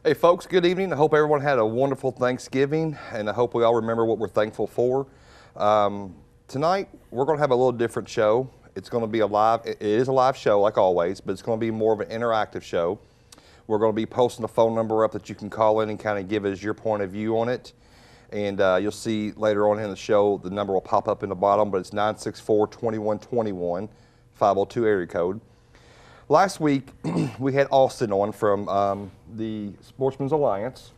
Hey folks, good evening. I hope everyone had a wonderful Thanksgiving, and I hope we all remember what we're thankful for. Tonight, we're going to have a little different show. It's going to be it is a live show like always, but it's going to be more of an interactive show. We're going to be posting a phone number up that you can call in and kind of give us your point of view on it. And you'll see later on in the show, the number will pop up in the bottom, but it's 964-2121, 502 area code. Last week, we had Austin on from the Sportsman's Alliance,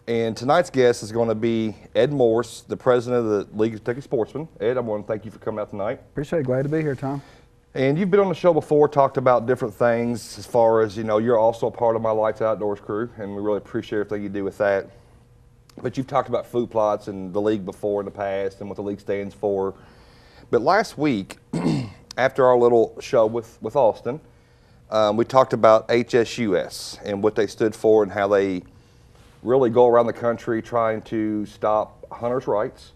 and tonight's guest is going to be Ed Morse, the president of the League of Kentucky Sportsmen. Ed, I want to thank you for coming out tonight. Appreciate it. Glad to be here, Tom. And you've been on the show before, talked about different things as far as, you're also a part of my Lights Outdoors crew, and we really appreciate everything you do with that. But you've talked about food plots and the league before in the past and what the league stands for. But last week, after our little show with Austin, we talked about HSUS and what they stood for and how they really go around the country trying to stop hunters' rights,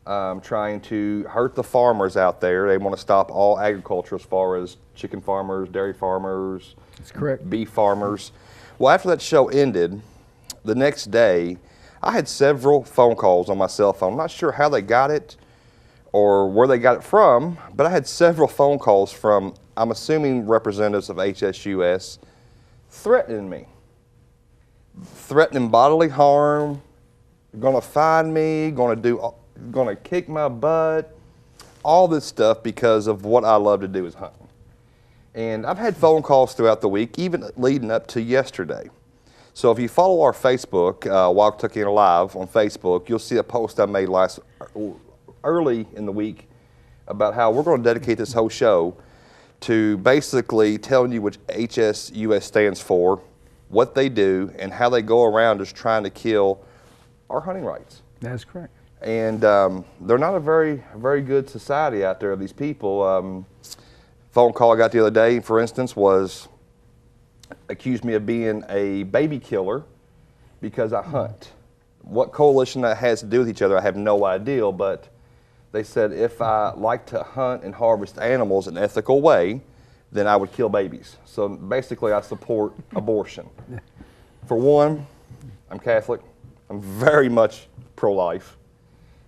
trying to hurt the farmers out there. They want to stop all agriculture as far as chicken farmers, dairy farmers, That's correct. Beef farmers. Well, after that show ended, the next day, I had several phone calls on my cell phone. I'm not sure how they got it or where they got it from, but I had several phone calls from, I'm assuming, representatives of HSUS threatening me. Threatening bodily harm, gonna fine me, gonna kick my butt, all this stuff because of what I love to do is hunting. And I've had phone calls throughout the week, even leading up to yesterday. So if you follow our Facebook, Wild Kentuckiana Live on Facebook, you'll see a post I made early in the week about how we're going to dedicate this whole show to basically telling you what HSUS stands for, what they do, and how they go around just trying to kill our hunting rights. That's correct. And they're not a very, very good society out there, these people. Phone call I got the other day, for instance, accused me of being a baby killer because I hunt. What coalition that has to do with each other, I have no idea, but they said if I like to hunt and harvest animals in an ethical way, then I would kill babies. So basically I support abortion. For one, I'm Catholic. I'm very much pro-life.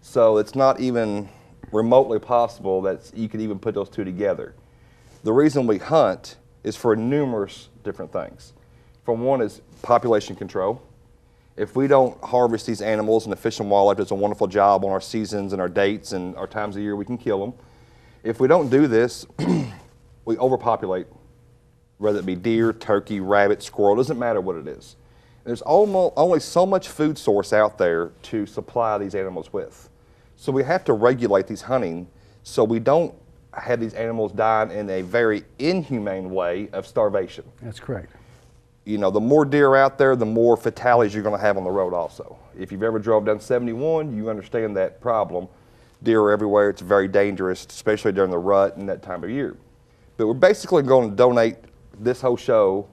So it's not even remotely possible that you could even put those two together. The reason we hunt is for numerous different things. From one is population control. If we don't harvest these animals, and the Fish and Wildlife does a wonderful job on our seasons and our dates and our times of year we can kill them. If we don't do this, we overpopulate, whether it be deer, turkey, rabbit, squirrel, doesn't matter what it is. There's only so much food source out there to supply these animals with. So we have to regulate these hunting so we don't have these animals dying in a very inhumane way of starvation. That's correct. The more deer out there, the more fatalities you're going to have on the road also. If you've ever drove down 71, you understand that problem. Deer are everywhere. It's very dangerous, especially during the rut and that time of year. But we're basically going to donate this whole show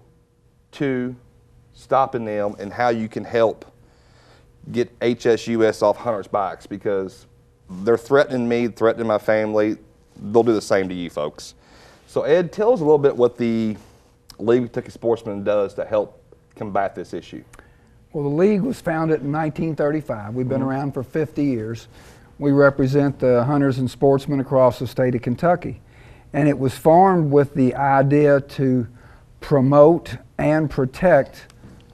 to stopping them and how you can help get HSUS off hunters' backs, because they're threatening me, threatening my family. They'll do the same to you folks. So Ed, tell us a little bit what the League of Kentucky Sportsmen does to help combat this issue. Well, the League was founded in 1935. We've been around for 50 years. We represent the hunters and sportsmen across the state of Kentucky. And it was formed with the idea to promote and protect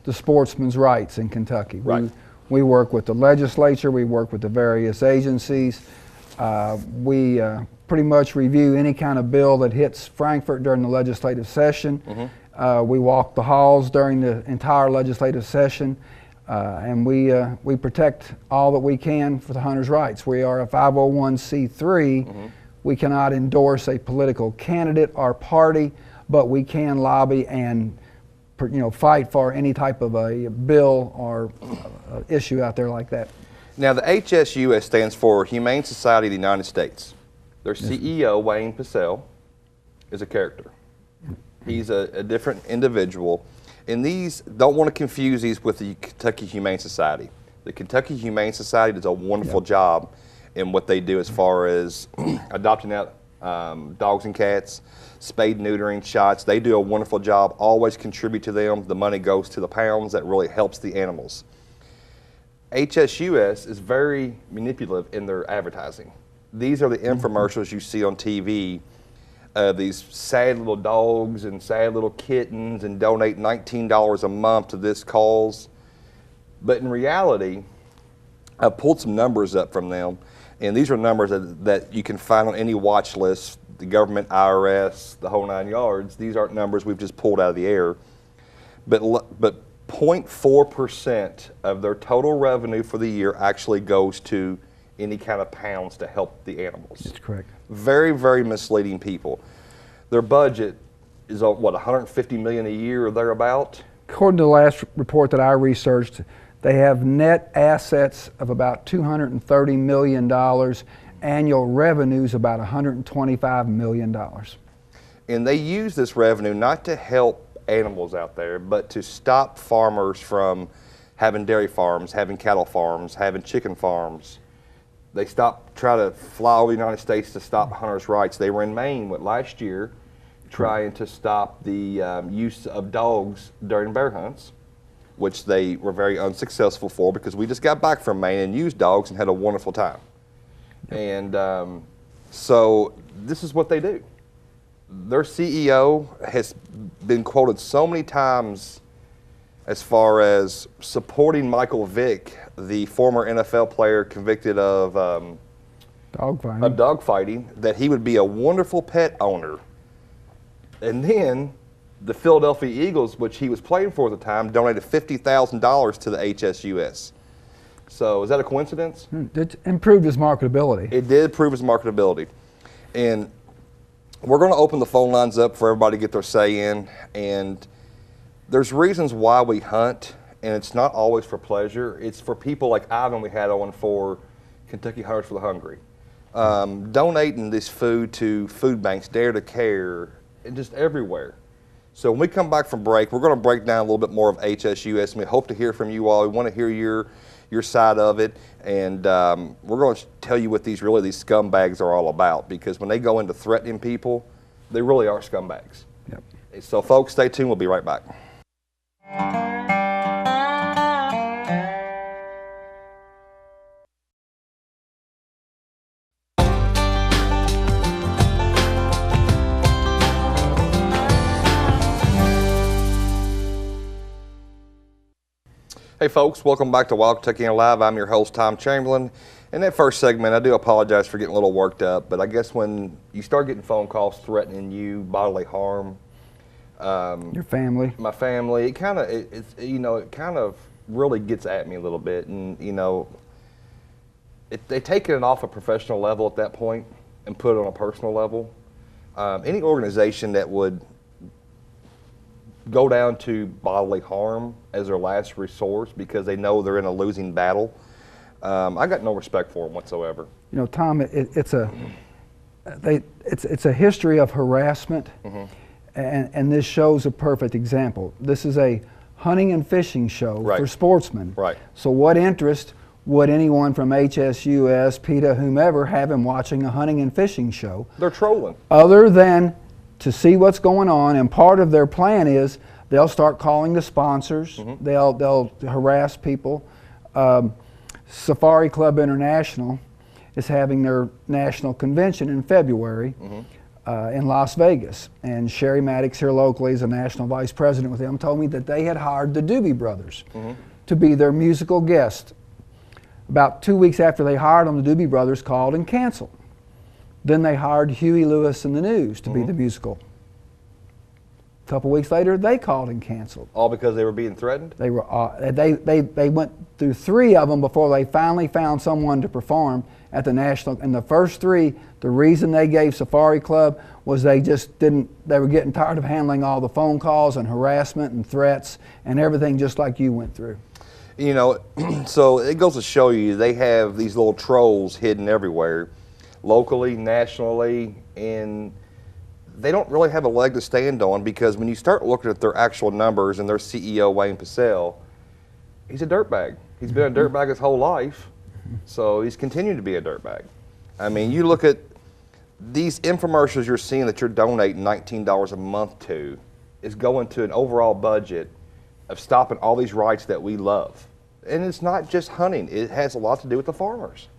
the sportsmen's rights in Kentucky. Right. We work with the legislature, we work with the various agencies. We pretty much review any kind of bill that hits Frankfort during the legislative session. We walk the halls during the entire legislative session, and we protect all that we can for the hunters' rights. We are a 501c3. We cannot endorse a political candidate or party, but we can lobby and fight for any type of a bill or issue out there like that. Now, the HSUS stands for Humane Society of the United States. Their CEO, Wayne Pacell, is a character. He's a different individual. And these, don't want to confuse these with the Kentucky Humane Society. The Kentucky Humane Society does a wonderful job in what they do as far as adopting out dogs and cats, spade neutering, shots. They do a wonderful job. Always contribute to them. The money goes to the pounds. That really helps the animals. HSUS is very manipulative in their advertising. These are the infomercials you see on TV. These sad little dogs and sad little kittens, and donate $19 a month to this cause. But in reality, I pulled some numbers up from them, and these are numbers that you can find on any watch list, the government, IRS, the whole 9 yards. These aren't numbers we've just pulled out of the air. But 0.4% of their total revenue for the year actually goes to any kind of pounds to help the animals. That's correct. Very, very misleading people. Their budget is what, $150 million a year or thereabout? According to the last report that I researched, they have net assets of about $230 million, annual revenues about $125 million. And they use this revenue not to help animals out there, but to stop farmers from having dairy farms, having cattle farms, having chicken farms. They try to fly over the United States to stop hunters' rights. They were in Maine last year trying to stop the use of dogs during bear hunts, which they were very unsuccessful for, because we just got back from Maine and used dogs and had a wonderful time. And so this is what they do. Their CEO has been quoted so many times as far as supporting Michael Vick, the former NFL player convicted of dogfighting, that he would be a wonderful pet owner. And then the Philadelphia Eagles, which he was playing for at the time, donated $50,000 to the HSUS. So is that a coincidence? It improved his marketability. It did improve his marketability. And we're going to open the phone lines up for everybody to get their say in. And there's reasons why we hunt, and it's not always for pleasure. It's for people like Ivan we had on for Kentucky Hunters for the Hungry. Donating this food to food banks, Dare to Care, and just everywhere. So when we come back from break, we're going to break down a little bit more of HSUS, and we hope to hear from you all. We want to hear your side of it, and we're going to tell you what these scumbags are all about, because when they go into threatening people, they really are scumbags. Yep. So folks, stay tuned. We'll be right back. Hey folks, welcome back to Wild Kentuckiana Live. I'm your host, Tom Chamberlain. In that first segment, I do apologize for getting a little worked up, but I guess when you start getting phone calls threatening you, bodily harm, your family, my family, it kind of really gets at me a little bit, and they take it off a professional level at that point and put it on a personal level. Any organization that would go down to bodily harm as their last resource because they know they're in a losing battle, I got no respect for them whatsoever. You know, Tom, it's a history of harassment, and this show's a perfect example. This is a hunting and fishing show for sportsmen. Right. So what interest would anyone from HSUS, PETA, whomever have in watching a hunting and fishing show? They're trolling. Other than to see what's going on, and part of their plan is they'll start calling the sponsors. They'll harass people. Safari Club International is having their national convention in February in Las Vegas, and Sherry Maddox here locally is a national vice president with them, told me that they had hired the Doobie Brothers to be their musical guest. About 2 weeks after they hired them, the Doobie Brothers called and canceled. Then they hired Huey Lewis and the News to be the musical. A couple weeks later, they called and canceled. All because they were being threatened? They were. They went through 3 of them before they finally found someone to perform at the national. And the first 3, the reason they gave Safari Club was they just didn't. They were getting tired of handling all the phone calls and harassment and threats and everything, just like you went through. You know, so it goes to show you they have these little trolls hidden everywhere, locally, nationally, and they don't really have a leg to stand on, because when you start looking at their actual numbers and their CEO, Wayne Pacell, he's a dirtbag. He's been a dirtbag his whole life, so he's continuing to be a dirtbag. I mean, you look at these infomercials you're seeing that you're donating $19 a month to is going to an overall budget of stopping all these rights that we love. And it's not just hunting. It has a lot to do with the farmers.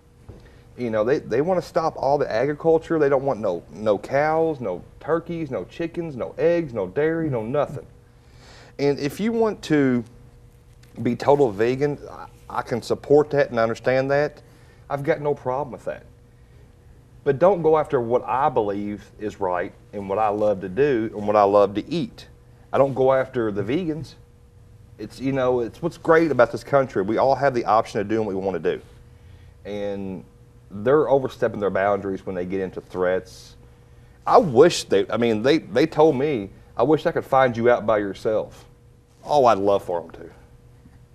You know, they want to stop all the agriculture. They don't want no cows, no turkeys, no chickens, no eggs, no dairy, no nothing. And if you want to be total vegan, I can support that and understand that. I've got no problem with that. But don't go after what I believe is right and what I love to do and what I love to eat. I don't go after the vegans. It's, you know, it's what's great about this country. We all have the option of doing what we want to do. And they're overstepping their boundaries when they get into threats. I wish they told me, I wish I could find you out by yourself. Oh, I'd love for them to.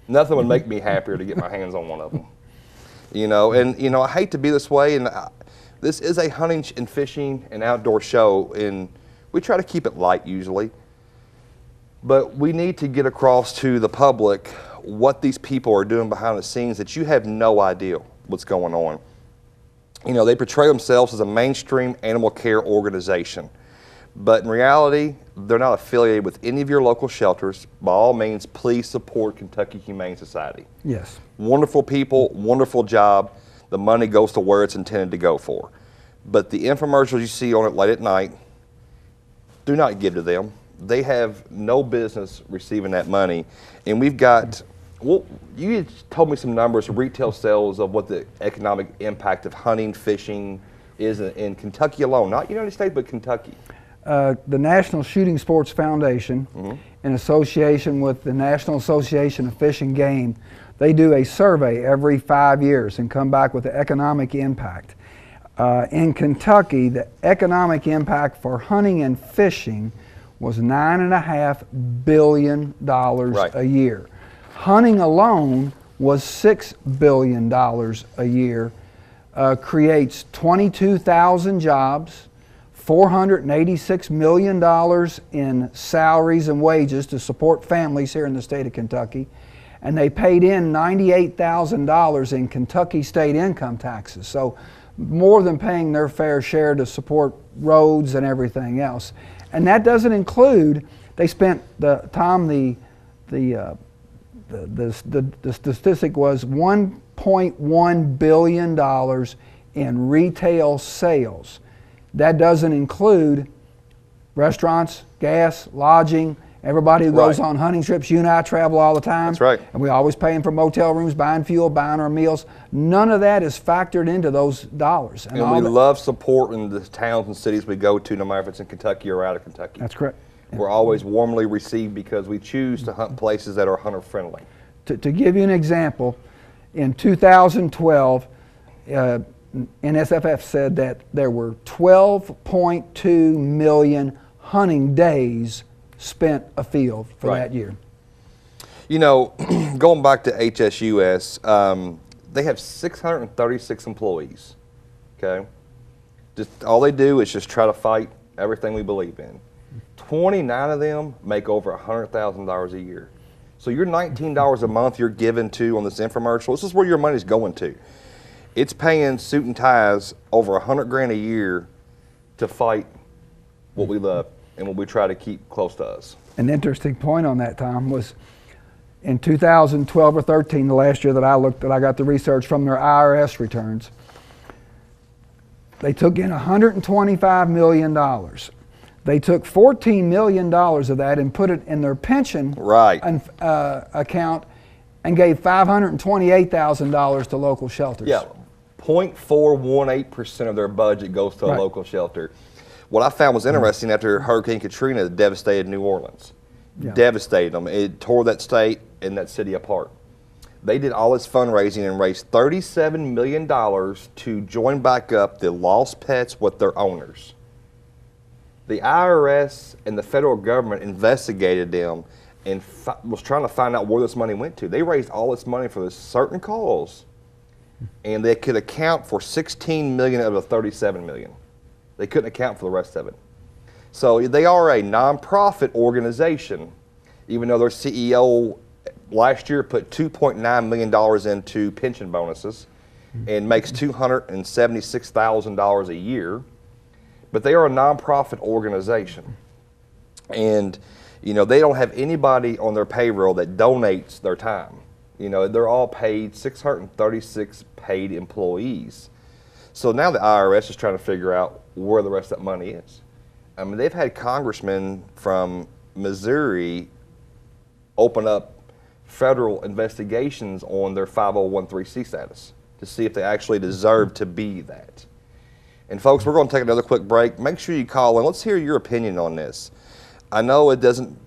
Nothing would make me happier to get my hands on one of them. You know, and, you know, I hate to be this way, and this is a hunting and fishing and outdoor show, and we try to keep it light usually. But we need to get across to the public what these people are doing behind the scenes that you have no idea what's going on. You know, they portray themselves as a mainstream animal care organization. But in reality, they're not affiliated with any of your local shelters. By all means, please support Kentucky Humane Society. Yes. Wonderful people, wonderful job. The money goes to where it's intended to go for. But the infomercials you see on it late at night, do not give to them. They have no business receiving that money. And we've got, well, you told me some numbers, retail sales of what the economic impact of hunting, fishing is in Kentucky alone. Not United States, but Kentucky. The National Shooting Sports Foundation, in association with the National Association of Fish and Game, they do a survey every 5 years and come back with the economic impact. In Kentucky, the economic impact for hunting and fishing was $9.5 billion a year. Hunting alone was $6 billion a year, creates 22,000 jobs, $486 million in salaries and wages to support families here in the state of Kentucky, and they paid in $98,000 in Kentucky state income taxes. So more than paying their fair share to support roads and everything else. And that doesn't include, they spent, the statistic was $1.1 billion in retail sales. That doesn't include restaurants, gas, lodging, everybody who goes on hunting trips. You and I travel all the time. That's right. And we're always paying for motel rooms, buying fuel, buying our meals. None of that is factored into those dollars. And we love supporting the towns and cities we go to, no matter if it's in Kentucky or out of Kentucky. That's correct. We're always warmly received because we choose to hunt places that are hunter friendly. To give you an example, in 2012, NSFF said that there were 12.2 million hunting days spent afield for that year. You know, going back to HSUS, they have 636 employees, okay? Just all they do is just try to fight everything we believe in. 29 of them make over $100,000 a year. So your $19 a month you're given to on this infomercial, this is where your money's going to. It's paying suit and ties over $100,000 a year to fight what we love and what we try to keep close to us. An interesting point on that, Tom, was in 2012 or 13, the last year that I looked at, I got the research from their IRS returns. They took in $125 million. They took $14 million of that and put it in their pension account and gave $528,000 to local shelters. Yeah, 0.418% of their budget goes to a local shelter. What I found was interesting after Hurricane Katrina that devastated New Orleans. Devastated them. It tore that state and that city apart. They did all this fundraising and raised $37 million to join back up the lost pets with their owners. The IRS and the federal government investigated them and was trying to find out where this money went to. They raised all this money for this certain cause, and they could account for $16 million of the $37 million. They couldn't account for the rest of it. So they are a nonprofit organization, even though their CEO last year put $2.9 million into pension bonuses and makes $276,000 a year. but they are a nonprofit organization. And, you know, they don't have anybody on their payroll that donates their time. You know, they're all paid, 636 paid employees. So now the IRS is trying to figure out where the rest of that money is. I mean, they've had congressmen from Missouri open up federal investigations on their 501(c) status to see if they actually deserve to be that. And folks, we're going to take another quick break. Make sure you call in. Let's hear your opinion on this. I know it doesn't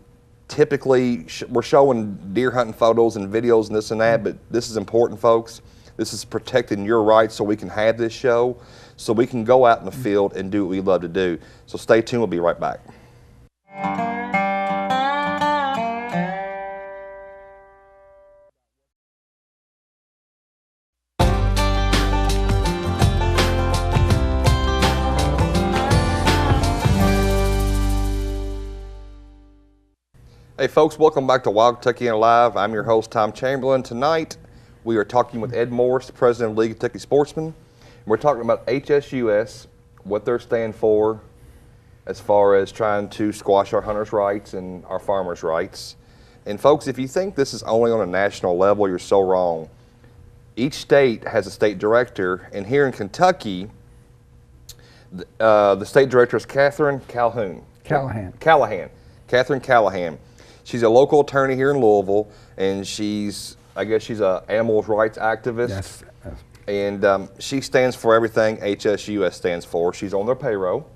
typically, we're showing deer hunting photos and videos and this and that, but this is important, folks. This is protecting your rights so we can have this show, so we can go out in the field and do what we love to do. So stay tuned. We'll be right back. Hey folks, welcome back to Wild Kentuckiana Live. I'm your host, Tom Chamberlain. Tonight, we are talking with Ed Morris, the president of League of Kentucky Sportsmen. And we're talking about HSUS, what they stand for as far as trying to squash our hunters' rights and our farmers' rights. And folks, if you think this is only on a national level, you're so wrong. Each state has a state director, and here in Kentucky, the state director is Catherine Callahan. Catherine Callahan. She's a local attorney here in Louisville, and I guess she's a animal rights activist. Yes. And she stands for everything HSUS stands for. She's on their payroll.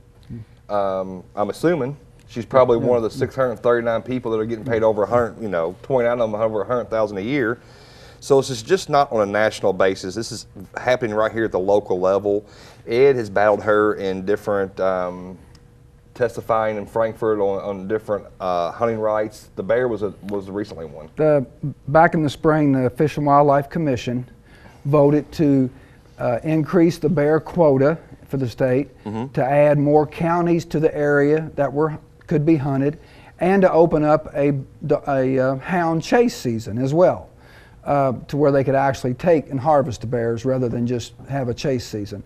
I'm assuming she's probably one of the 639 people that are getting paid over 100, 29 of them over 100,000 a year. So this is just not on a national basis. This is happening right here at the local level. Ed has battled her in different testifying in Frankfurt on different hunting rights. The bear was recently one. Back in the spring, the Fish and Wildlife Commission voted to increase the bear quota for the state, to add more counties to the area that could be hunted, and to open up a hound chase season as well, to where they could actually take and harvest the bears rather than just have a chase season.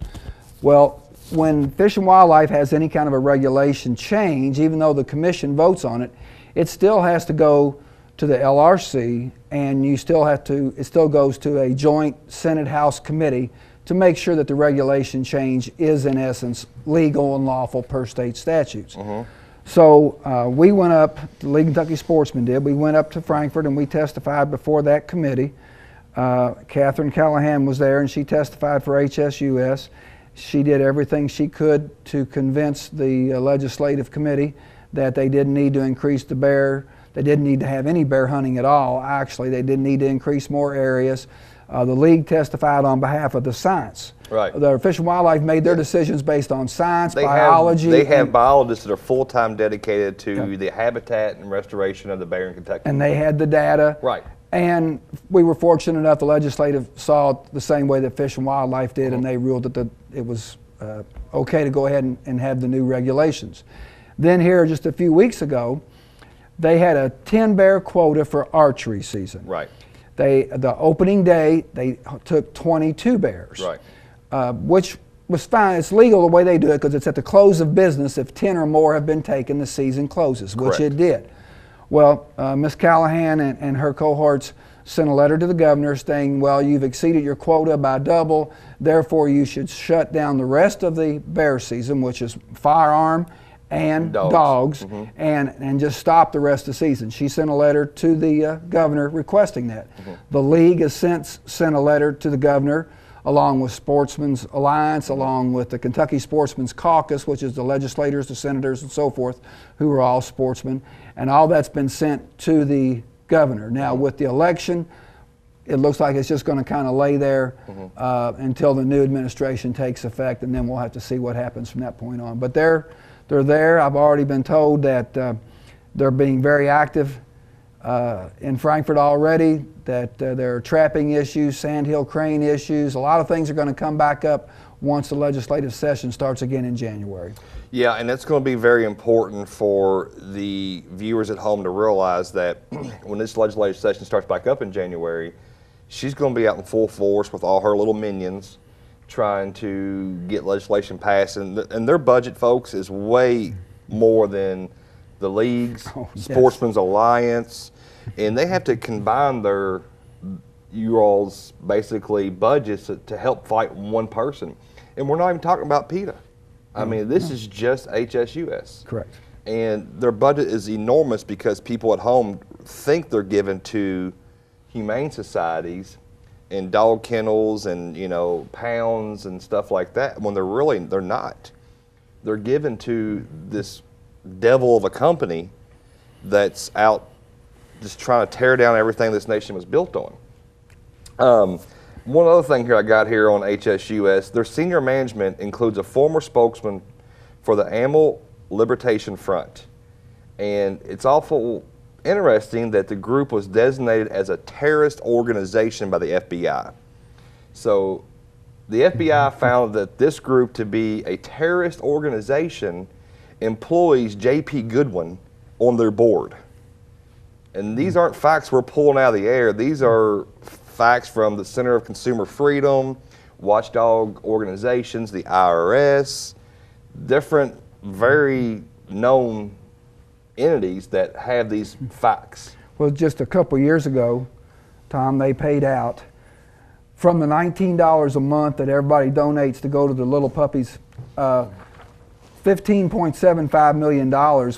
Well, when Fish and Wildlife has any kind of a regulation change, even though the commission votes on it, it still has to go to the LRC, and it still goes to a joint Senate House committee to make sure that the regulation change is in essence legal and lawful per state statutes. So we went up, the League of Kentucky Sportsmen did, we went up to Frankfurt and we testified before that committee. Catherine Callahan was there and she testified for HSUS. She did everything she could to convince the legislative committee that they didn't need to increase the bear. They didn't need to have any bear hunting at all. Actually, they didn't need to increase more areas. The league testified on behalf of the science. Right. The Fish and Wildlife made their decisions based on science, biology. They have biologists that are full-time dedicated to the habitat and restoration of the bear in Kentucky. And they had the data. Right. And we were fortunate enough, the legislative saw it the same way that Fish and Wildlife did, and they ruled that it was okay to go ahead and have the new regulations. Then here, just a few weeks ago, they had a 10 bear quota for archery season. Right. The opening day, they took 22 bears. Right. Which was fine. It's legal the way they do it because it's at the close of business. If 10 or more have been taken, the season closes, which Correct. it did. Well, Ms. Callahan and her cohorts sent a letter to the governor saying, well, you've exceeded your quota by double, therefore you should shut down the rest of the bear season, which is firearm and dogs, and just stop the rest of the season. She sent a letter to the governor requesting that. The league has since sent a letter to the governor along with Sportsmen's Alliance, along with the Kentucky Sportsmen's Caucus, which is the legislators, the senators, and so forth, who are all sportsmen, and all that's been sent to the governor. Now, with the election, it looks like it's just going to kind of lay there until the new administration takes effect, and then we'll have to see what happens from that point on. But they're there. I've already been told that they're being very active in Frankfurt already, that there are trapping issues, sandhill crane issues. A lot of things are going to come back up once the legislative session starts again in January. Yeah, and it's going to be very important for the viewers at home to realize that when this legislative session starts back up in January, she's going to be out in full force with all her little minions trying to get legislation passed, and their budget, folks, is way more than the leagues, Sportsman's Alliance, and they have to combine their you-all's basically budgets to help fight one person. And we're not even talking about PETA. I mean, this is just HSUS. Correct. And their budget is enormous because people at home think they're given to humane societies and dog kennels and, you know, pounds and stuff like that, when they're not. They're given to this devil of a company that's out just trying to tear down everything this nation was built on. One other thing here I got here on HSUS, their senior management includes a former spokesman for the Animal Liberation Front. And it's awful interesting that the group was designated as a terrorist organization by the FBI. So the FBI found that this group to be a terrorist organization employs J.P. Goodwin on their board. And these aren't facts we're pulling out of the air. These are facts from the Center of Consumer Freedom, watchdog organizations, the IRS, different very known entities that have these facts. Well, just a couple years ago, Tom, they paid out from the $19 a month that everybody donates to go to the little puppies. $15.75 million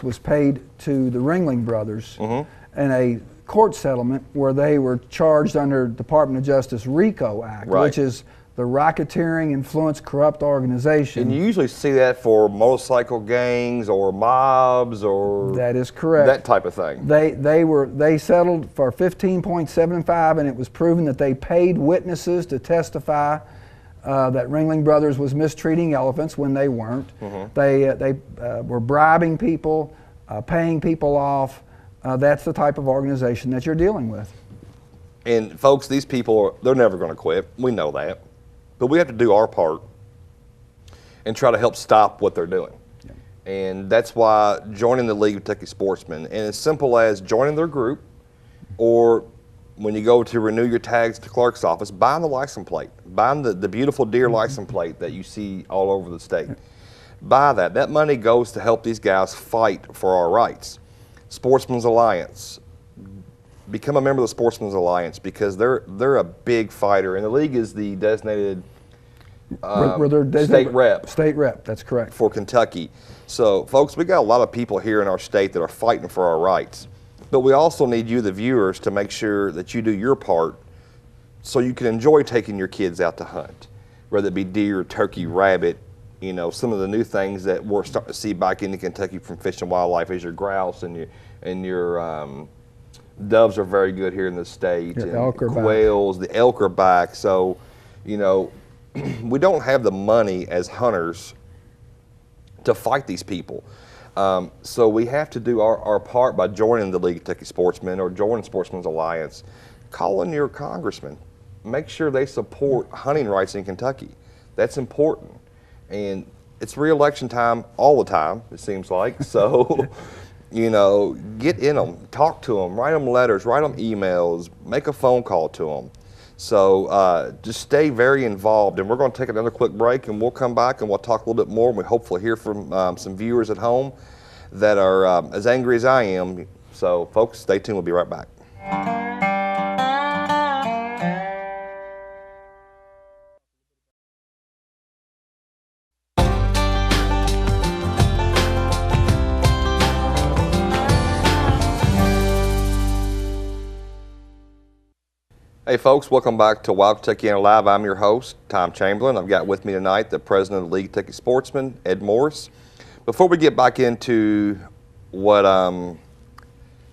was paid to the Ringling Brothers in a court settlement where they were charged under Department of Justice RICO Act, which is the Racketeering Influence Corrupt Organization. And you usually see that for motorcycle gangs or mobs or that is correct. That type of thing. They settled for $15.75, and it was proven that they paid witnesses to testify that Ringling Brothers was mistreating elephants when they weren't. They were bribing people, paying people off. That's the type of organization that you're dealing with. And folks, these people, they're never going to quit. We know that. But we have to do our part and try to help stop what they're doing. And that's why joining the League of Kentucky Sportsmen, and as simple as joining their group, or when you go to renew your tags at the clerk's office, buying the license plate, buying the beautiful deer license plate that you see all over the state. Buy that. That money goes to help these guys fight for our rights. Sportsman's Alliance. Become a member of the Sportsman's Alliance because they're a big fighter, and the league is the designated state rep. State rep, that's correct. For Kentucky. So, folks, we got a lot of people here in our state that are fighting for our rights. But we also need you, the viewers, to make sure that you do your part so you can enjoy taking your kids out to hunt, whether it be deer, turkey, rabbit. You know, some of the new things that we're starting to see back into Kentucky from Fish and Wildlife is your grouse and your doves are very good here in the state. Yeah, and elk are quails, the elk are back. So, you know, we don't have the money as hunters to fight these people. So we have to do our part by joining the League of Kentucky Sportsmen or joining Sportsman's Alliance. Call in your congressman. Make sure they support hunting rights in Kentucky. That's important. And it's re-election time all the time, it seems like. So, you know, get in them, talk to them, write them letters, write them emails, make a phone call to them. So just stay very involved. And we're going to take another quick break, and we'll come back and we'll talk a little bit more. And we hopefully hear from some viewers at home that are as angry as I am. So, folks, stay tuned. We'll be right back. Hey folks, welcome back to Wild Kentuckiana Live. I'm your host, Tom Chamberlain. I've got with me tonight the president of the League of Kentucky Sportsmen, Ed Morris. Before we get back into what I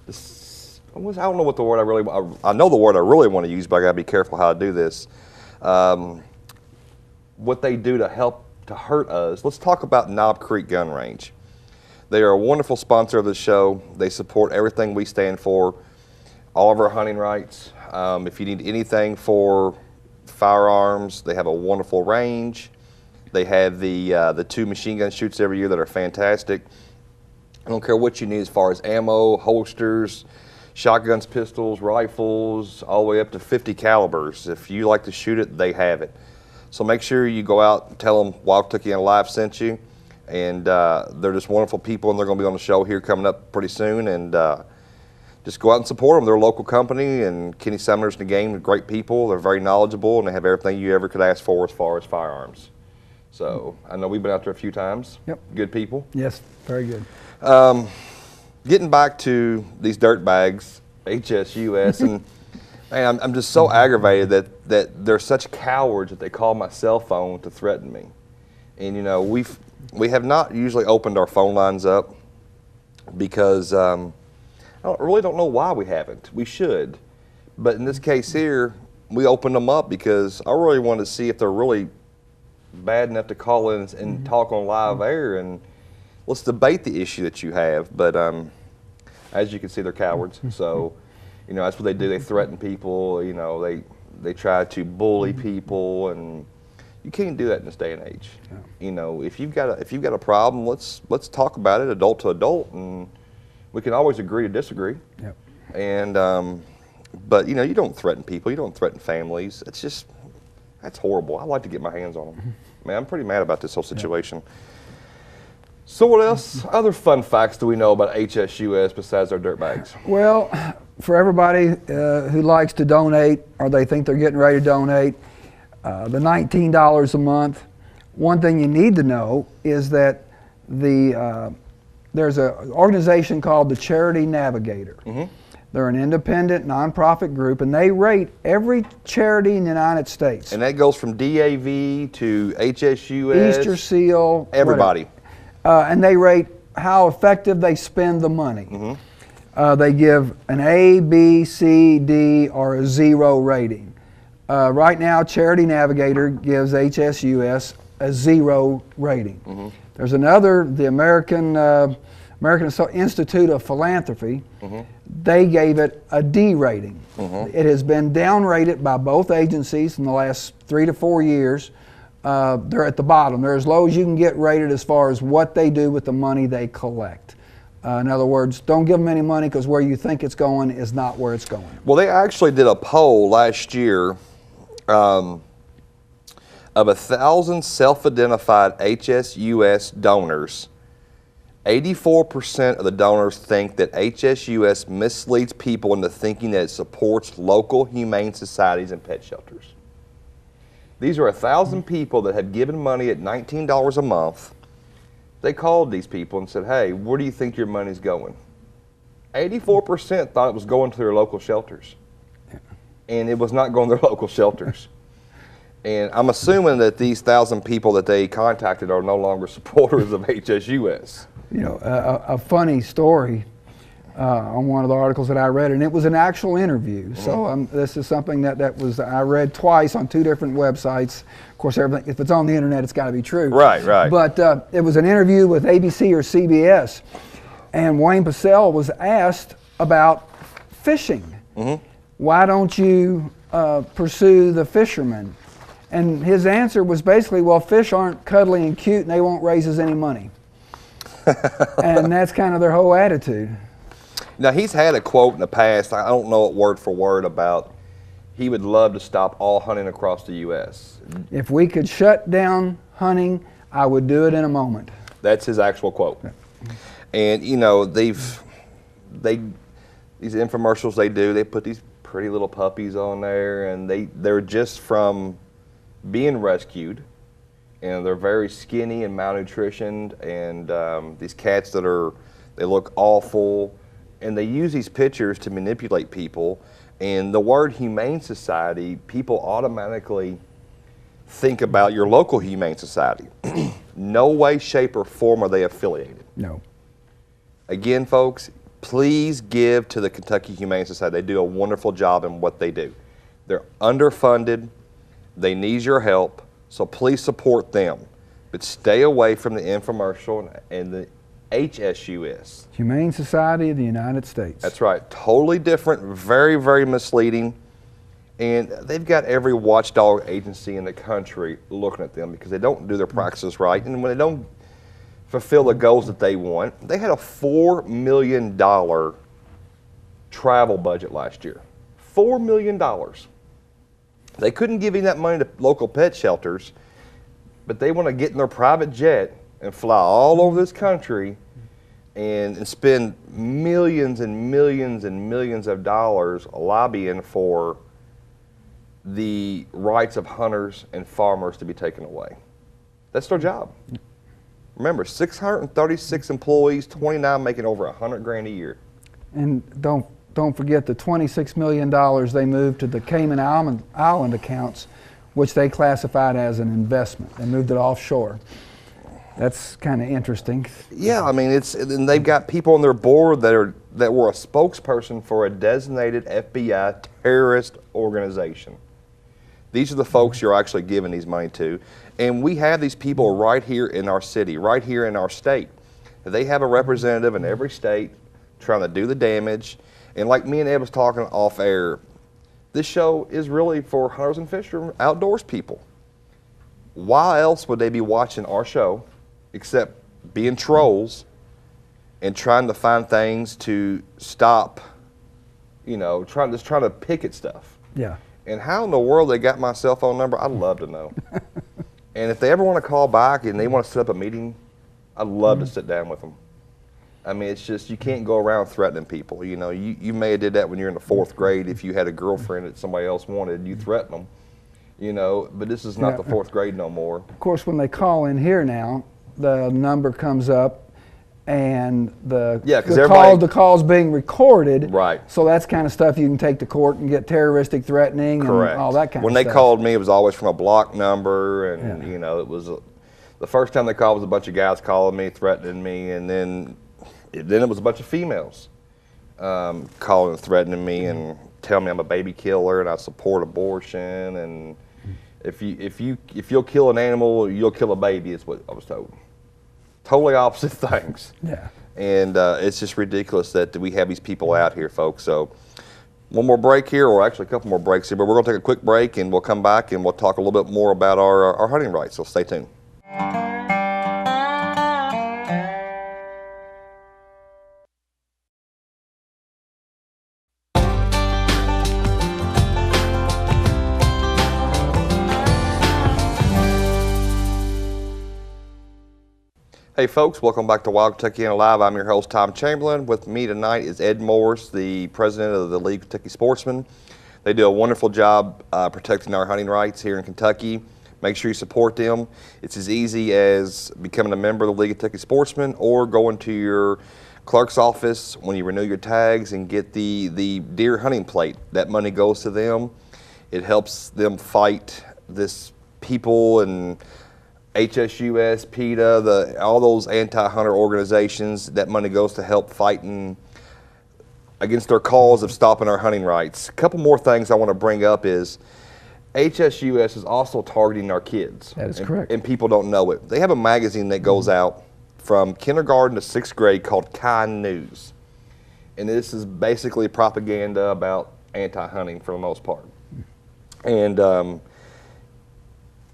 don't know what the word I know the word I really want to use, but I got to be careful how I do this. What they do to help to hurt us. Let's talk about Knob Creek Gun Range. They are a wonderful sponsor of the show. They support everything we stand for, all of our hunting rights. If you need anything for firearms, they have a wonderful range. They have the 2 machine gun shoots every year that are fantastic. I don't care what you need as far as ammo, holsters, shotguns, pistols, rifles, all the way up to 50 calibers. If you like to shoot it, they have it. So make sure you go out and tell them Wild Kentuckiana Live sent you. And they're just wonderful people, and they're going to be on the show here coming up pretty soon. And just go out and support them. They're a local company, and Kenny Sumner's in the game. They're great people. They're very knowledgeable, and they have everything you ever could ask for as far as firearms. So I know we've been out there a few times. Yep. Good people. Yes, very good. Getting back to these dirt bags, HSUS, and man, I'm just so aggravated that they're such cowards that they call my cell phone to threaten me. And you know, we have not usually opened our phone lines up because I really don't know why we haven't. We should, but in this case here, we opened them up because I really wanted to see if they're really bad enough to call in and talk on live air, and let's debate the issue that you have. But as you can see, they're cowards. So, you know, that's what they do. They threaten people. You know, they try to bully people, and you can't do that in this day and age. Yeah. You know, if you've got a problem, let's talk about it, adult to adult, and we can always agree to disagree. Yep. And but you know, you don't threaten people. You don't threaten families. It's just, that's horrible. I like to get my hands on them. Man, I'm pretty mad about this whole situation. Yep. So what else, other fun facts do we know about HSUS besides our dirt bags? Well, for everybody who likes to donate, or they think they're getting ready to donate, the $19 a month, one thing you need to know is that there's an organization called the Charity Navigator. Mm-hmm. They're an independent nonprofit group, and they rate every charity in the United States. And that goes from DAV to HSUS. Easter Seal. Everybody. And they rate how effective they spend the money. Mm-hmm. They give an A, B, C, D, or a 0 rating. Right now, Charity Navigator gives HSUS a 0 rating. Mm-hmm. There's another, the American Institute of Philanthropy. Mm-hmm. They gave it a D rating. Mm-hmm. It has been downrated by both agencies in the last 3 to 4 years. They're at the bottom. They're as low as you can get rated as far as what they do with the money they collect. In other words, don't give them any money, because where you think it's going is not where it's going. Well, they actually did a poll last year of 1,000 self-identified HSUS donors. 84% of the donors think that HSUS misleads people into thinking that it supports local humane societies and pet shelters. These are 1,000 people that had given money at $19 a month. They called these people and said, hey, where do you think your money's going? 84% thought it was going to their local shelters. And it was not going to their local shelters. And I'm assuming that these 1,000 people that they contacted are no longer supporters of HSUS. You know, a funny story on one of the articles that I read, and it was an actual interview. Mm-hmm. So this is something that I read twice on 2 different websites. Of course, everything, if it's on the internet, it's got to be true. Right, right. But it was an interview with ABC or CBS, and Wayne Pacell was asked about fishing. Mm-hmm. Why don't you pursue the fishermen? And his answer was basically, well, fish aren't cuddly and cute, and they won't raise us any money. And that's kind of their whole attitude. Now, he's had a quote in the past, I don't know it word for word, about he would love to stop all hunting across the U.S. If we could shut down hunting, I would do it in a moment. That's his actual quote. Yeah. And, you know, these infomercials they put these pretty little puppies on there, and they're just from being rescued. And they're very skinny and malnutritioned, and these cats they look awful, and they use these pictures to manipulate people. And the word humane society, people automatically think about your local humane society. No way, shape, or form are they affiliated. No. Again, folks, please give to the Kentucky Humane Society. They do a wonderful job in what they do. They're underfunded. They need your help. So please support them, but stay away from the infomercial and the HSUS. Humane Society of the United States. That's right. Totally different, very, very misleading. And they've got every watchdog agency in the country looking at them because they don't do their practices right. And when they don't fulfill the goals that they want, they had a $4 million travel budget last year. $4 million. They couldn't give any of that money to local pet shelters, but they want to get in their private jet and fly all over this country and spend millions and millions and millions of dollars lobbying for the rights of hunters and farmers to be taken away. That's their job. Remember, 636 employees, 29 making over 100 grand a year. And don't forget the $26 million they moved to the Cayman Island accounts, which they classified as an investment. They moved it offshore. That's kind of interesting. Yeah, I mean, and they've got people on their board that were a spokesperson for a designated FBI terrorist organization. These are the folks you're actually giving these money to. And we have these people right here in our city, right here in our state. They have a representative in every state trying to do the damage. And like me and Ed was talking off air, this show is really for hunters and fishers, outdoors people. Why else would they be watching our show except being trolls and trying to find things to stop, you know, trying to pick at stuff? Yeah. And how in the world they got my cell phone number, I'd love to know. And if they ever want to call back and they want to set up a meeting, I'd love to sit down with them. I mean, it's just, you can't go around threatening people. You know, you may have did that when you're in the 4th grade. If you had a girlfriend that somebody else wanted, you threaten them. You know, but this is not the 4th grade no more. Of course, when they call in here now, the number comes up and the call's being recorded. Right. So that's kind of stuff you can take to court and get terroristic threatening. Correct. And all that kind when of stuff. When they called me, it was always from a block number, and you know, it was the first time they called was a bunch of guys calling me, threatening me, and then it was a bunch of females calling and threatening me and telling me I'm a baby killer and I support abortion, and if you'll kill an animal, you'll kill a baby, is what I was told. Totally opposite things. Yeah. And it's just ridiculous that we have these people out here, folks. So one more break here, or actually a couple more breaks here, but we're going to take a quick break and we'll come back and we'll talk a little bit more about our hunting rights. So stay tuned. Hey folks, welcome back to Wild Kentuckiana Live. I'm your host, Tom Chamberlain. With me tonight is Ed Morris, the president of the League of Kentucky Sportsmen. They do a wonderful job protecting our hunting rights here in Kentucky. Make sure you support them. It's as easy as becoming a member of the League of Kentucky Sportsmen or going to your clerk's office when you renew your tags and get the deer hunting plate. That money goes to them. It helps them fight this people and HSUS, PETA, all those anti-hunter organizations. That money goes to help fighting against their cause of stopping our hunting rights. A couple more things I want to bring up is HSUS is also targeting our kids. That is correct. And people don't know it. They have a magazine that goes out from kindergarten to 6th grade called Kind News. And this is basically propaganda about anti-hunting for the most part. And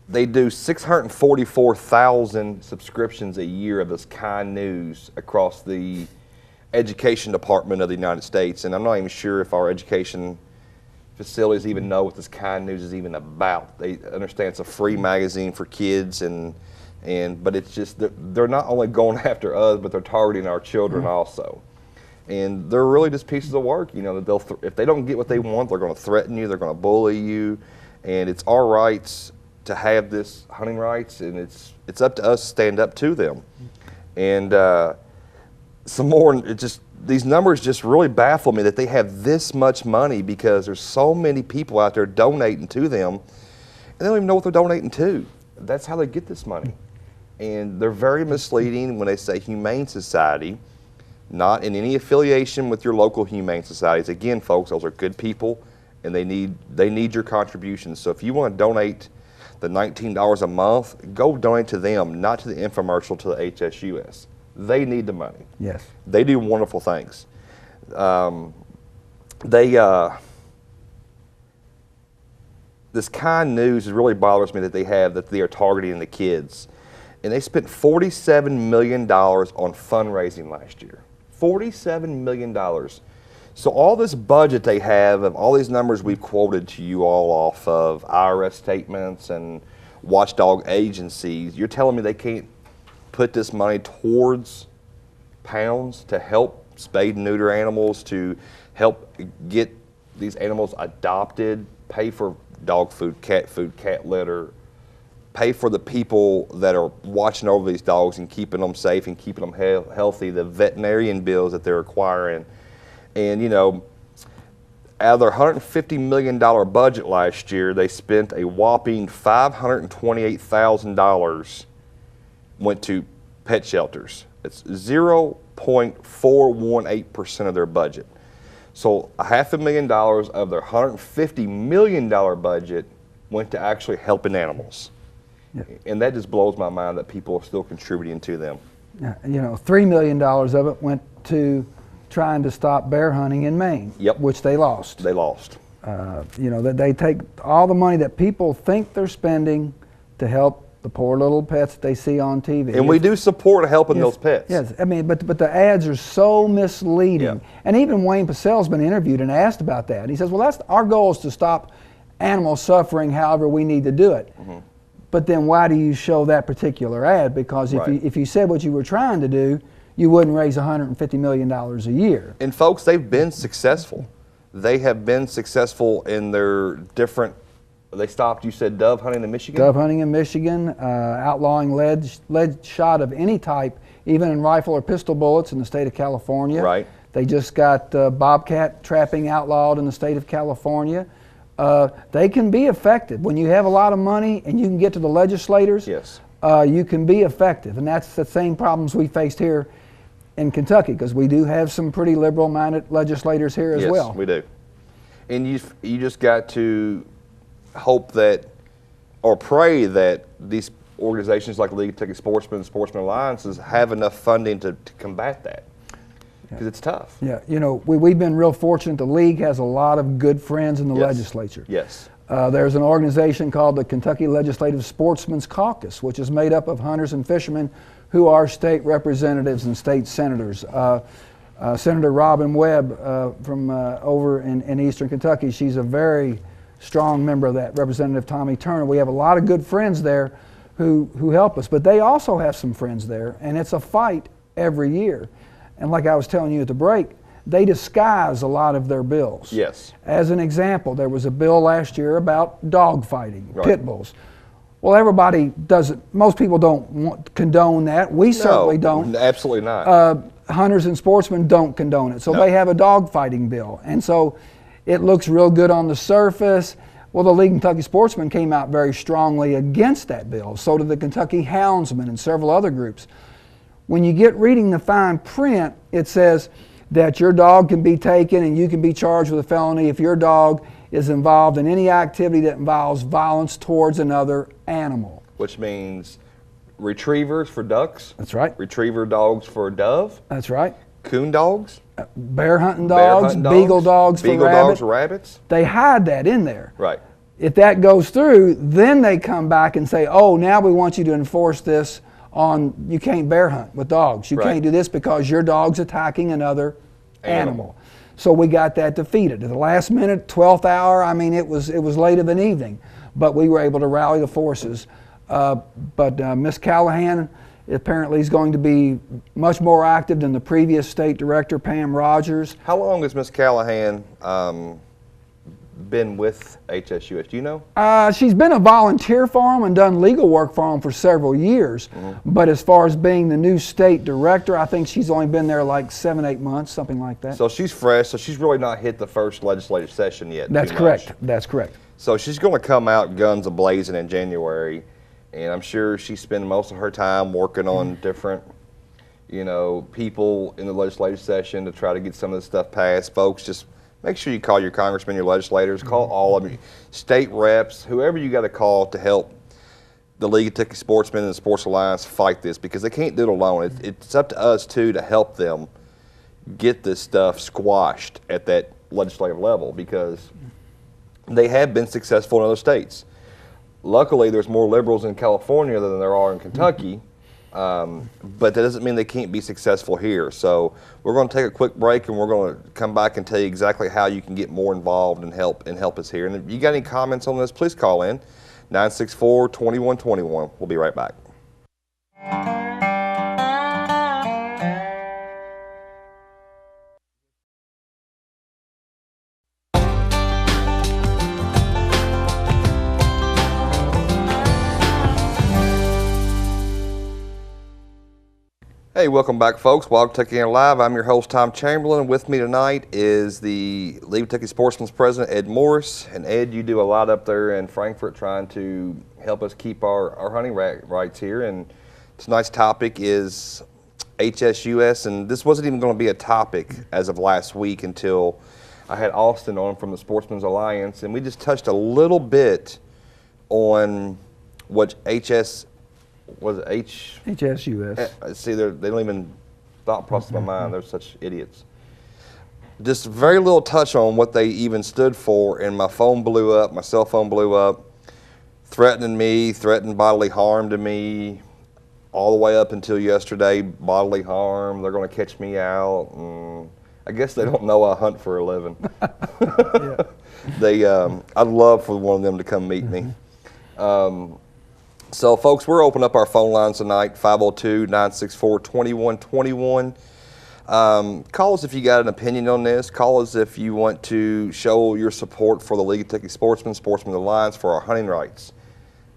they do 644,000 subscriptions a year of this Kind News across the education department of the United States. And I'm not even sure if our education facilities even know what this Kind News is even about. They understand it's a free magazine for kids, but it's just, they're not only going after us, but they're targeting our children also. And they're really just pieces of work. You know, if they don't get what they want, they're going to threaten you, they're going to bully you. And it's our rights to have this hunting rights, and it's up to us to stand up to them. And some more, these numbers just really baffle me that they have this much money, because there's so many people out there donating to them, and they don't even know what they're donating to. That's how they get this money. And they're very misleading when they say Humane Society, not in any affiliation with your local Humane Societies. Again, folks, those are good people, and they need your contributions. So if you want to donate the $19 a month, go donate to them, not to the infomercial to the HSUS. They need the money. Yes. They do wonderful things. This Kind News really bothers me that they are targeting the kids. And they spent $47 million on fundraising last year. $47 million. So all this budget they have of all these numbers we've quoted to you all off of IRS statements and watchdog agencies, you're telling me they can't put this money towards pounds to help spade and neuter animals, to help get these animals adopted, pay for dog food, cat litter, pay for the people that are watching over these dogs and keeping them safe and keeping them healthy, the veterinarian bills that they're acquiring. And, you know, out of their $150 million budget last year, they spent a whopping $528,000 went to pet shelters. It's 0.418% of their budget. So $500,000 of their $150 million budget went to actually helping animals. Yeah. And that just blows my mind that people are still contributing to them. Yeah, you know, $3 million of it went to trying to stop bear hunting in Maine, yep. which they lost. They lost. You know, that they take all the money that people think they're spending to help the poor little pets that they see on TV. And we do support helping those pets. Yes, I mean, but the ads are so misleading. Yeah. And even Wayne Pacell's been interviewed and asked about that. He says, well, that's our goal is to stop animal suffering however we need to do it. Mm-hmm. But then why do you show that particular ad? Because if you said what you were trying to do, you wouldn't raise $150 million a year. And folks, they've been successful. They have been successful in their different. They stopped, you said, dove hunting in Michigan? Dove hunting in Michigan, outlawing lead shot of any type, even in rifle or pistol bullets in the state of California. Right. They just got bobcat trapping outlawed in the state of California. They can be effective. When you have a lot of money and you can get to the legislators, yes. You can be effective. And that's the same problems we faced here in Kentucky, because we do have some pretty liberal-minded legislators here as well. Yes, we do. And you just got to hope that, or pray that these organizations like the League of Kentucky Sportsmen and Sportsman Alliances have enough funding to combat that, because it's tough. Yeah, you know, we've been real fortunate. The League has a lot of good friends in the legislature. Yes. There's an organization called the Kentucky Legislative Sportsmen's Caucus, which is made up of hunters and fishermen who are state representatives and state senators. Senator Robin Webb from over in eastern Kentucky, she's a very strong member of that. Representative Tommy Turner. We have a lot of good friends there who help us, but they also have some friends there, and it's a fight every year. And like I was telling you at the break, they disguise a lot of their bills. Yes. As an example, there was a bill last year about dog fighting, right. pit bulls. Well, everybody doesn't, most people don't condone that. We certainly don't. Absolutely not. Hunters and sportsmen don't condone it. So they have a dog fighting bill. And so it looks real good on the surface. Well, the League of Kentucky Sportsmen came out very strongly against that bill. So did the Kentucky Houndsmen and several other groups. When you get reading the fine print, it says that your dog can be taken and you can be charged with a felony if your dog is involved in any activity that involves violence towards another animal. Which means retrievers for ducks. That's right. Retriever dogs for dove. That's right. Coon dogs. Bear hunting dogs, beagle dogs for rabbits. They hide that in there. Right. If that goes through, then they come back and say, oh, now we want you to enforce this on, you can't bear hunt with dogs. You can't do this because your dog's attacking another animal. So we got that defeated. At the last minute, 12th hour, I mean, it was late of an evening, but we were able to rally the forces. But Ms. Callahan apparently is going to be much more active than the previous state director, Pam Rogers. How long has Ms. Callahan been with HSUS? Do you know? She's been a volunteer for them and done legal work for them for several years. Mm-hmm. But as far as being the new state director, I think she's only been there like 7-8 months, something like that. So she's fresh, so she's really not hit the first legislative session yet. That's correct. That's correct. So she's going to come out guns a-blazing in January, and I'm sure she's spending most of her time working on different, people in the legislative session to try to get some of this stuff passed. Folks, just make sure you call your congressmen, your legislators, call all of them, state reps, whoever you got to call to help the League of Kentucky Sportsmen and the Sports Alliance fight this, because they can't do it alone. It's up to us, too, to help them get this stuff squashed at that legislative level, because they have been successful in other states. Luckily, there's more liberals in California than there are in Kentucky, But that doesn't mean they can't be successful here. So we're going to take a quick break, and we're going to come back and tell you exactly how you can get more involved and help us here. And if you got any comments on this, please call in 964-2121. We'll be right back. Hey, welcome back, folks. Wild Kentuckiana Live. I'm your host, Tom Chamberlain. With me tonight is the League of Kentucky Sportsmen's president, Ed Morris. And Ed, you do a lot up there in Frankfort trying to help us keep our hunting rights here. And tonight's topic is HSUS. And this wasn't even going to be a topic as of last week until I had Austin on from the Sportsmen's Alliance. And we just touched a little bit on what HSUS. See, they don't even thought process my mind. They're such idiots. Just very little touch on what they even stood for, and my phone blew up. My cell phone blew up, threatened bodily harm to me, all the way up until yesterday. Bodily harm. They're going to catch me out. And I guess they don't know I hunt for a living. I'd love for one of them to come meet me. So, folks, we're opening up our phone lines tonight, 502-964-2121. Call us if you got an opinion on this. Call us if you want to show your support for the League of Kentucky Sportsmen's Alliance for our hunting rights.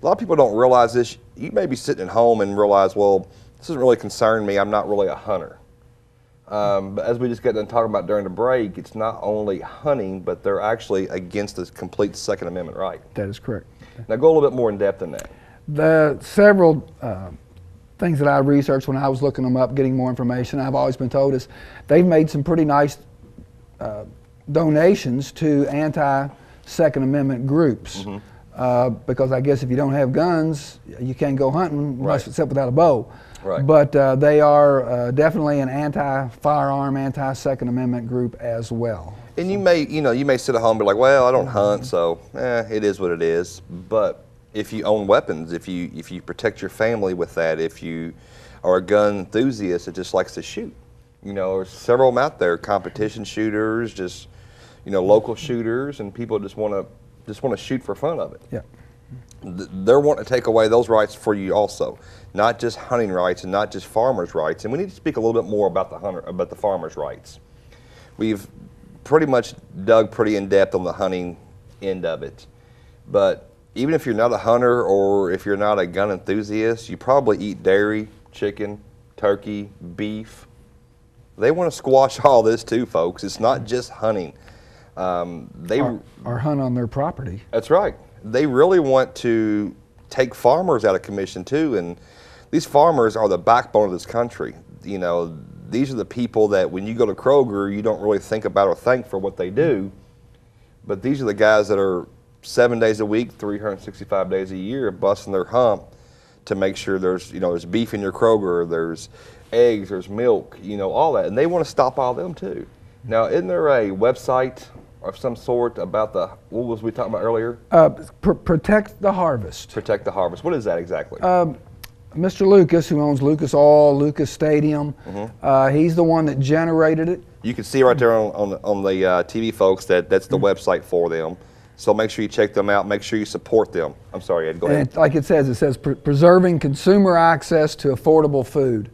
A lot of people don't realize this. You may be sitting at home and realize, well, this doesn't really concern me. I'm not really a hunter. But as we just got done talking about during the break, it's not only hunting, but they're actually against the complete Second Amendment right. That is correct. Now, go a little bit more in depth than that. The several things that I researched when I was looking them up, getting more information, I've always been told is they've made some pretty nice donations to anti-Second Amendment groups. Because I guess if you don't have guns, you can't go hunting except without a bow. Right. But they are definitely an anti-firearm, anti-Second Amendment group as well. And you may sit at home and be like, well, I don't hunt, so it is what it is. But if you own weapons, if you protect your family with that, if you are a gun enthusiast that just likes to shoot, there's several of them out there, competition shooters, just local shooters, and people just want to shoot for fun of it. Yeah. They're wanting to take away those rights for you also, not just hunting rights and not just farmers' rights. And we need to speak a little bit more about the farmers' rights. We've pretty much dug pretty in depth on the hunting end of it, but even if you're not a hunter or if you're not a gun enthusiast, you probably eat dairy, chicken, turkey, beef. They want to squash all this too, folks. It's not just hunting. Or hunt on their property. That's right. They really want to take farmers out of commission too, and these farmers are the backbone of this country. These are the people that when you go to Kroger, you don't really think about or thank for what they do, but these are the guys that are 7 days a week, 365 days a year, busting their hump to make sure there's beef in your Kroger, there's eggs, there's milk, all that. And they want to stop all them too. Now, isn't there a website of some sort about what was we talking about earlier? Protect the Harvest. Protect the Harvest. What is that exactly? Mr. Lucas, who owns Lucas Oil, Lucas Stadium, he's the one that generated it. You can see right there on the TV, folks, that's the website for them. So make sure you check them out. Make sure you support them. I'm sorry, Ed, go ahead. And like it says preserving consumer access to affordable food.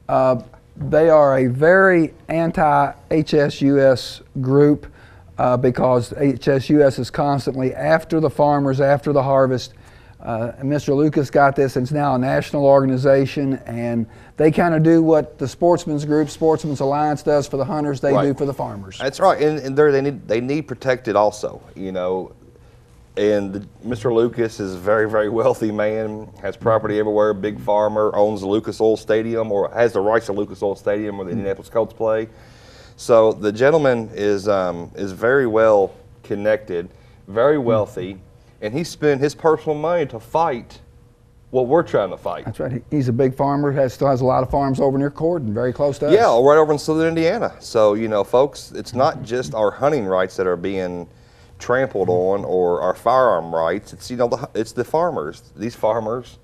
They are a very anti-HSUS group because HSUS is constantly after the farmers, after the harvest. And Mr. Lucas got this, and it's now a national organization, and they kind of do what the Sportsmen's Alliance does for the hunters, they do for the farmers. That's right, and they need protected also, And Mr. Lucas is a very, very wealthy man, has property everywhere, big farmer, owns the Lucas Oil Stadium, or has the rights to Lucas Oil Stadium where the Indianapolis Colts play. So the gentleman is very well connected, very wealthy, and he spent his personal money to fight what we're trying to fight. That's right. He's a big farmer, still has a lot of farms over near Corden, very close to us. Yeah, right over in southern Indiana. So, folks, it's not just our hunting rights that are being trampled on or our firearm rights. It's, it's the farmers. These farmers,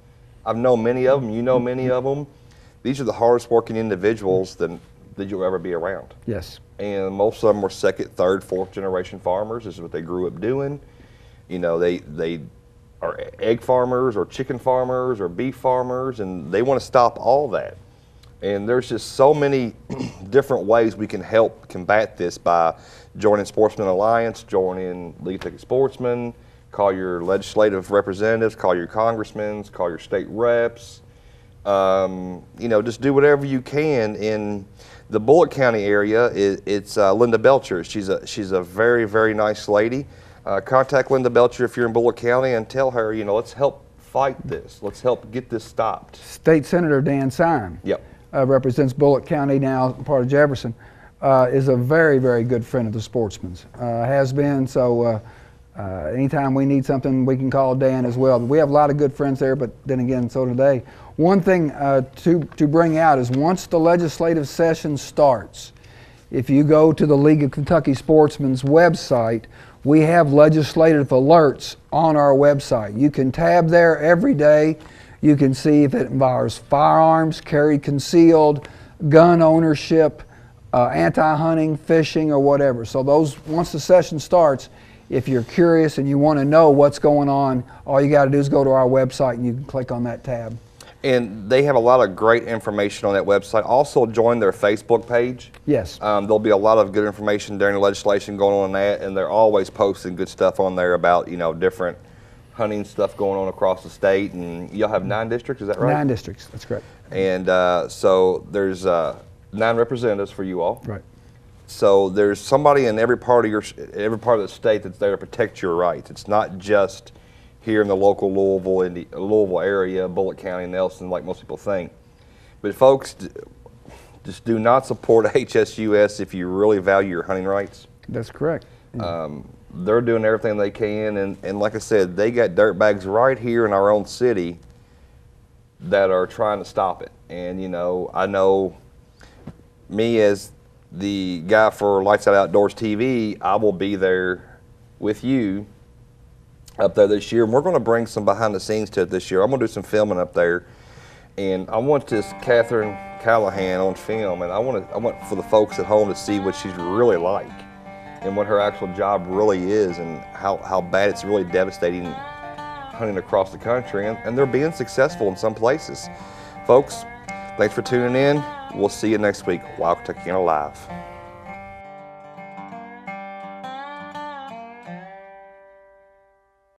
I've known many of them, you know many of them. these are the hardest working individuals that you'll ever be around. Yes. And most of them were second, third, fourth generation farmers. This is what they grew up doing. You know, they are egg farmers or chicken farmers or beef farmers, and they want to stop all that. And there's just so many different ways we can help combat this by joining Sportsman Alliance, joining League of Kentucky Sportsmen, call your legislative representatives, call your congressmen, call your state reps. You know, just do whatever you can. In the Bullitt County area, it's Linda Belcher. She's a very, very nice lady. Contact Linda Belcher if you're in Bullitt County and tell her, you know, let's help fight this. Let's help get this stopped. State Senator Dan Syme. Yep. Represents Bullitt County now, part of Jefferson, is a very, very good friend of the Sportsman's. Has been, so anytime we need something, we can call Dan as well. We have a lot of good friends there, but then again, so do they. One thing to bring out is once the legislative session starts, if you go to the League of Kentucky Sportsmen's website, we have legislative alerts on our website. You can tab there every day. You can see if it involves firearms, carried concealed, gun ownership, anti-hunting, fishing, or whatever. So those, once the session starts, if you're curious and you want to know what's going on, all you got to do is go to our website and you can click on that tab. And they have a lot of great information on that website. Also join their Facebook page. Yes. There'll be a lot of good information during the legislation going on that, and they're always posting good stuff on there about, you know, different hunting stuff going on across the state. And you'll have 9 districts, is that right? 9 districts, that's correct. And so there's 9 representatives for you all. Right. So there's somebody in every part of the state that's there to protect your rights. It's not just here in the local Louisville area, Bullitt County, Nelson, like most people think. But folks, just do not support HSUS if you really value your hunting rights. That's correct. They're doing everything they can, and like I said, they got dirtbags right here in our own city that are trying to stop it. And you know, I know me as the guy for Lights Out Outdoors TV, I will be there with you up there this year, and we're going to bring some behind the scenes to it this year. I'm going to do some filming up there, and I want this Catherine Callahan on film, and I want for the folks at home to see what she's really like and what her actual job really is, and how bad it's really devastating hunting across the country, and they're being successful in some places. Folks, thanks for tuning in. We'll see you next week. Wild Kentuckiana Live.